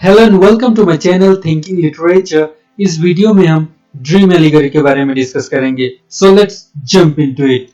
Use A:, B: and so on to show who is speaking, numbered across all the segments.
A: Hello and welcome to my channel thinking literature. इस video में हम ड्रीम एलिगरी के बारे में डिस्कस करेंगे। So let's jump into it.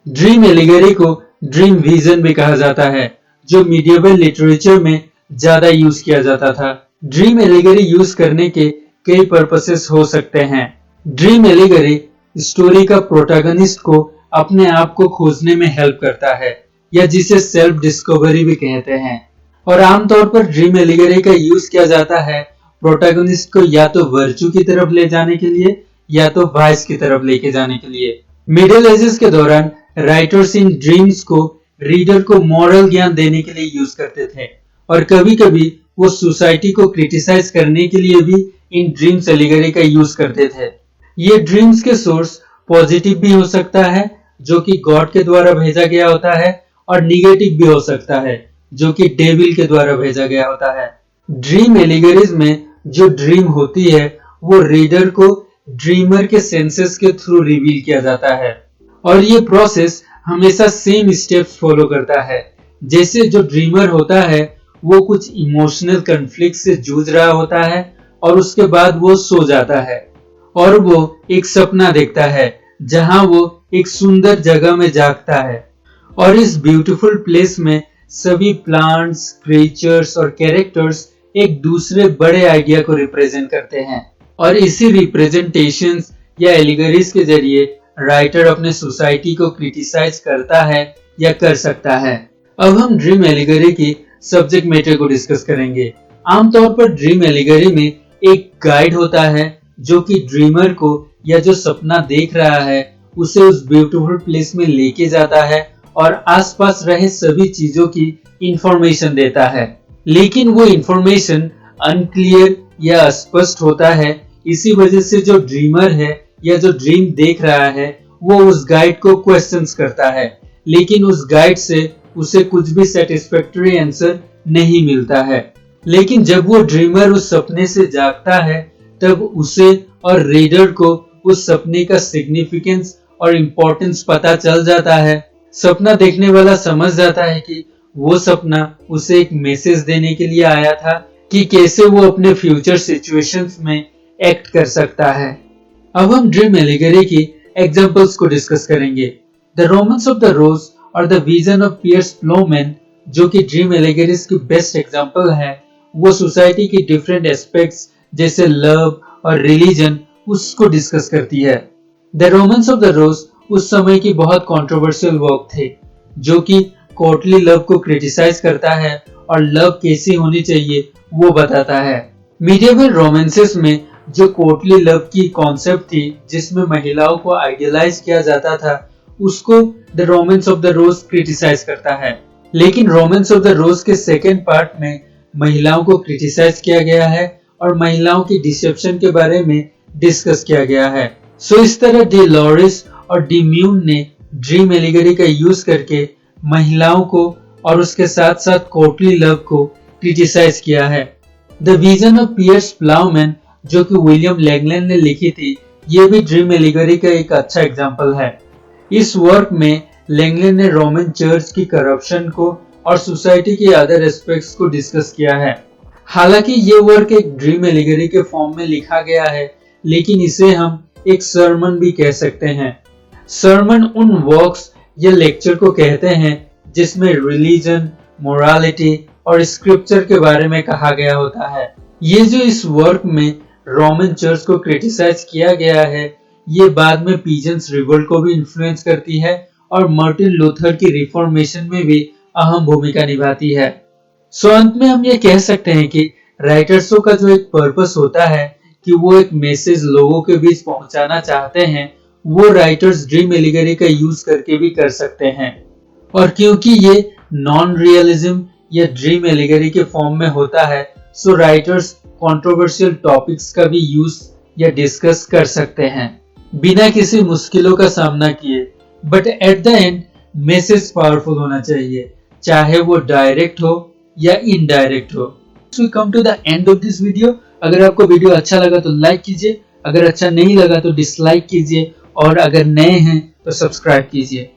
A: Dream allegory को ड्रीम विजन भी कहा जाता है, जो मीडिएवल लिटरेचर में ज्यादा यूज किया जाता था। ड्रीम एलिगरी यूज करने के कई पर्पसेस हो सकते हैं। ड्रीम एलिगरी स्टोरी का प्रोटैगनिस्ट को अपने आप को खोजने में हेल्प करता है, या जिसे सेल्फ डिस्कवरी भी कहते हैं। और आमतौर पर ड्रीम एलिगरी का यूज किया जाता है प्रोटैगनिस्ट को या तो वर्च्यू की तरफ ले जाने के लिए या तो वाइस की तरफ लेके जाने के लिए। मिडिल एजेस के दौरान राइटर्स इन ड्रीम्स को रीडर को मॉरल ज्ञान देने के लिए यूज करते थे, और कभी कभी वो सोसाइटी को क्रिटिसाइज करने के लिए भी इन ड्रीम्स एलिगरी का यूज करते थे। ये ड्रीम्स के सोर्स पॉजिटिव भी हो सकता है, जो कि गॉड के द्वारा भेजा गया होता है, और निगेटिव भी हो सकता है, जो कि डेविल के द्वारा भेजा गया होता है। ड्रीम एलिगरीज में जो ड्रीम होती है वो रीडर को ड्रीमर के सेंसेस के थ्रू रिवील किया जाता है, और ये प्रोसेस हमेशा सेम स्टेप्स फॉलो करता है। जैसे जो ड्रीमर होता है वो कुछ इमोशनल कॉन्फ्लिक्ट से जूझ रहा होता है, और उसके बाद वो सो जाता है और वो एक सपना देखता है जहां वो एक सुंदर जगह में जागता है, और इस ब्यूटीफुल प्लेस में सभी प्लांट्स, क्रिएचर्स और कैरेक्टर्स एक दूसरे बड़े आइडिया को रिप्रेजेंट करते हैं, और इसी रिप्रेजेंटेशंस या एलिगरीज के जरिए राइटर अपने सोसाइटी को क्रिटिसाइज करता है या कर सकता है। अब हम ड्रीम एलिगरी की सब्जेक्ट मैटर को डिस्कस करेंगे। आमतौर पर ड्रीम एलिगरी में एक गाइड होता है जो कि ड्रीमर को या जो सपना देख रहा है उसे उस ब्यूटीफुल प्लेस में लेके जाता है और आसपास रहे सभी चीजों की इंफॉर्मेशन देता है। लेकिन वो इंफॉर्मेशन अनक्लियर या अस्पष्ट होता है। इसी वजह से जो ड्रीमर है या जो ड्रीम देख रहा है वो उस गाइड को क्वेश्चंस करता है, लेकिन उस गाइड से उसे कुछ भी सेटिस्फैक्टरी आंसर नहीं मिलता है। लेकिन जब वो ड्रीमर उस सपने से जागता है तब उसे और रीडर को उस सपने का सिग्निफिकेंस और इम्पोर्टेंस पता चल जाता है। सपना देखने वाला समझ जाता है कि वो सपना उसे एक मैसेज देने के लिए आया था कि कैसे वो अपने फ्यूचर सिचुएशंस में एक्ट कर सकता है। अब हम ड्रीम एलिगरी की एग्जांपल्स को डिस्कस करेंगे। The romance of the rose और the vision of Piers Plowman, जो कि ड्रीम एलिगरीज की बेस्ट एग्जांपल है, वो सोसाइटी की डिफरेंट एस्पेक्ट्स जैसे लव और रिलीजन उसको डिस्कस करती है। द रोमांस ऑफ द रोज उस समय की बहुत कंट्रोवर्शियल वर्क थे, जो कि कोर्टली लव को क्रिटिसाइज करता है और लव कैसी होनी चाहिए वो बताता है। मीडिएवल रोमांसेस में जो कोर्टली लव की कॉन्सेप्ट थी, जिसमें महिलाओं को आइडियलाइज किया जाता था, उसको the romance of the rose criticise करता है। लेकिन रोमांस ऑफ द रोज के सेकेंड पार्ट में महिलाओं को क्रिटिसाइज किया गया है और महिलाओं की डिसेप्शन के बारे में डिस्कस किया गया है। सो इस तरह डी लॉरिस और डी म्यून ने ड्रीम एलिगरी का यूज करके महिलाओं को और उसके साथ साथ कोर्टली लव को क्रिटिसाइज किया है। The vision of piers Ploughman, जो कि विलियम लैंगलैंड ने लिखी थी, ये भी ड्रीम एलिगरी का एक अच्छा एग्जांपल है। इस वर्क में लैंगलैंड ने रोमन चर्च की करप्शन को और सोसाइटी के अदर एस्पेक्ट्स को डिस्कस किया है। हालांकि ये वर्क एक ड्रीम एलिगरी के फॉर्म में लिखा गया है, लेकिन इसे हम एक सर्मन भी कह सकते हैं। सर्मन उन वर्क्स या लेक्चर को कहते हैं जिसमें रिलीजन, मोरालिटी और स्क्रिप्चर के बारे में कहा गया होता है। ये जो इस वर्क में रोमन चर्च को क्रिटिसाइज किया गया है, ये बाद में पीजेंस रिवोल्ट को भी इन्फ्लुएंस करती है और मार्टिन लूथर की रिफॉर्मेशन में भी अहम भूमिका निभाती है। सो अंत में हम ये कह सकते हैं कि राइटर्सों का जो एक पर्पस होता है कि वो एक मैसेज लोगों के बीच पहुंचाना चाहते हैं, वो राइटर्स ड्रीम एलिगरी का यूज करके भी कर सकते हैं। और क्योंकि ये नॉन रियलिज्म या ड्रीम एलिगरी के फॉर्म में होता है, सो राइटर्स कंट्रोवर्शियल टॉपिक्स का भी यूज या डिस्कस कर सकते हैं बिना किसी मुश्किलों का सामना किए। But at the end message powerful होना चाहिए, चाहे वो डायरेक्ट हो या इनडायरेक्ट हो। So we come to the end of this video. अगर आपको वीडियो अच्छा लगा तो लाइक कीजिए, अगर अच्छा नहीं लगा तो डिसलाइक कीजिए, और अगर नए हैं तो सब्सक्राइब कीजिए।